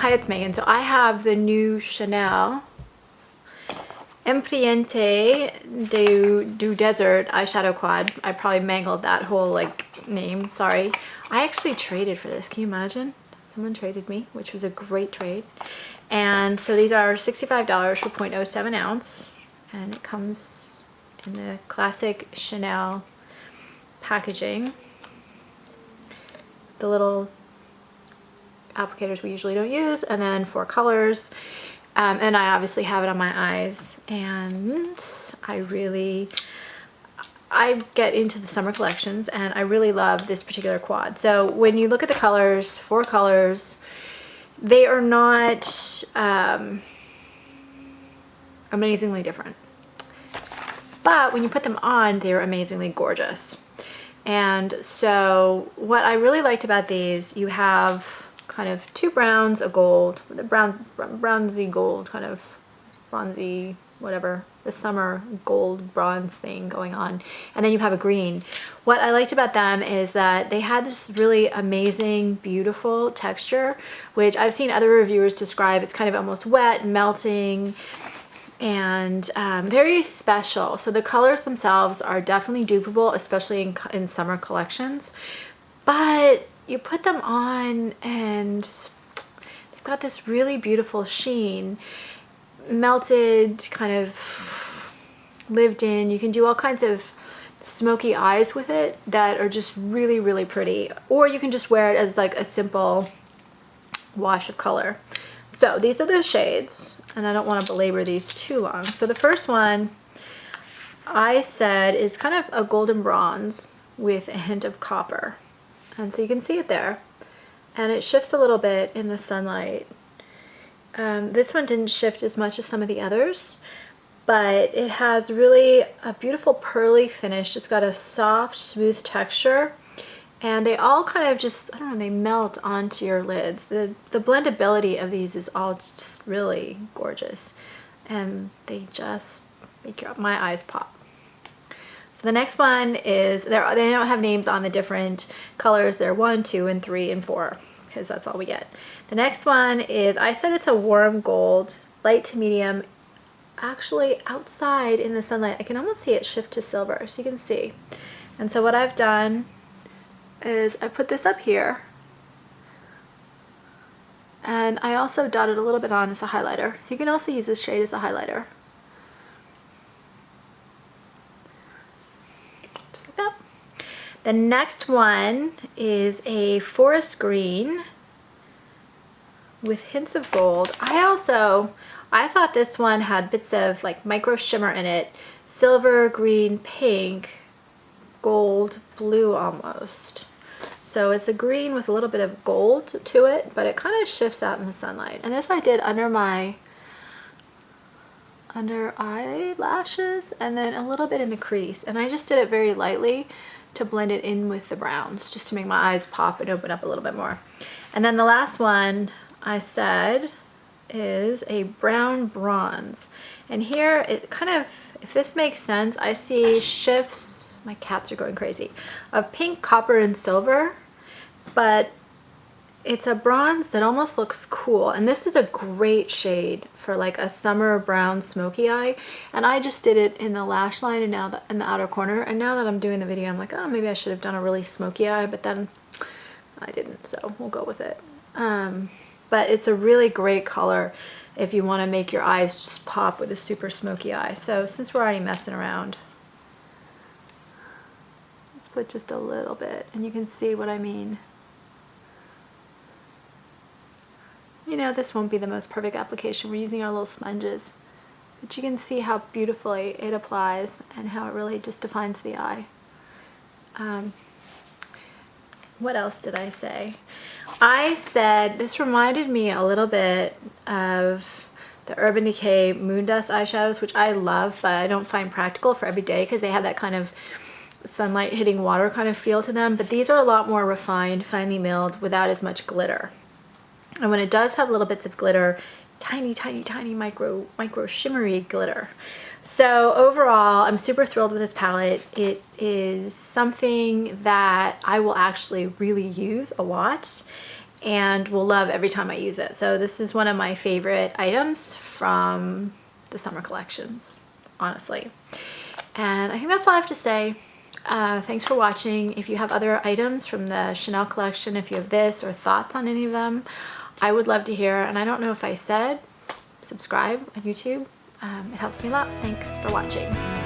Hi, it's Megan. So I have the new Chanel Empreinte du Desert eyeshadow quad. I probably mangled that whole like name, sorry. I actually traded for this, can you imagine? Someone traded me, which was a great trade. And so these are $65 for 0.07 ounce, and it comes in the classic Chanel packaging. The little applicators we usually don't use, and then 4 colors. And I obviously have it on my eyes, and I get into the summer collections, and I really love this particular quad. So when you look at the colors, 4 colors, they are not amazingly different, but when you put them on, they're amazingly gorgeous. And so what I really liked about these, you have kind of 2 browns, a gold, the brownsy gold, kind of bronzy, whatever, the summer gold bronze thing going on, and then you have a green. What I liked about them is that they had this really amazing, beautiful texture, which I've seen other reviewers describe. It's kind of almost wet, melting, and very special. So the colors themselves are definitely dupeable, especially in summer collections, but you put them on and they've got this really beautiful sheen, melted, kind of lived in. You can do all kinds of smoky eyes with it that are just really, really pretty, or you can just wear it as like a simple wash of color. So these are the shades, and I don't want to belabor these too long. So the first one I said is kind of a golden bronze with a hint of copper. And so you can see it there, and it shifts a little bit in the sunlight. This one didn't shift as much as some of the others, but it has really a beautiful pearly finish. It's got a soft, smooth texture, and they all kind of just, I don't know, they melt onto your lids. The blendability of these is all just really gorgeous, and they just make my eyes pop. So the next one is, they don't have names on the different colors. They're 1, 2, and 3, and 4, because that's all we get. The next one is, I said it's a warm gold, light to medium. Actually, outside in the sunlight, I can almost see it shift to silver, so you can see. And so what I've done is I put this up here, and I also dotted a little bit on as a highlighter. So you can also use this shade as a highlighter. The next one is a forest green with hints of gold. I thought this one had bits of like micro shimmer in it. Silver, green, pink, gold, blue almost. So it's a green with a little bit of gold to it, but it kind of shifts out in the sunlight. And this I did under eyelashes, and then a little bit in the crease. And I just did it very lightly to blend it in with the browns, just to make my eyes pop and open up a little bit more. And then the last one I said is a brown bronze. And here it kind of, if this makes sense, I see shifts, my cats are going crazy, of pink, copper, and silver, but it's a bronze that almost looks cool. And this is a great shade for like a summer brown smoky eye. And I just did it in the lash line and now in the outer corner. And now that I'm doing the video, I'm like, oh, maybe I should have done a really smoky eye, but then I didn't, so we'll go with it. But it's a really great color if you want to make your eyes just pop with a super smoky eye. So since we're already messing around, let's put just a little bit, and you can see what I mean. You know, this won't be the most perfect application. We're using our little sponges, but you can see how beautifully it applies and how it really just defines the eye. What else did I say? I said this reminded me a little bit of the Urban Decay Moon Dust eyeshadows, which I love, but I don't find practical for every day because they have that kind of sunlight hitting water kind of feel to them. But these are a lot more refined, finely milled, without as much glitter. And when it does have little bits of glitter, tiny, tiny, tiny micro shimmery glitter. So overall, I'm super thrilled with this palette. It is something that I will actually really use a lot. and will love every time I use it. So this is one of my favorite items from the summer collections, honestly. And I think that's all I have to say. Thanks for watching. If you have other items from the Chanel collection, if you have this or thoughts on any of them, I would love to hear. And I don't know if I said subscribe on YouTube. It helps me a lot. Thanks for watching.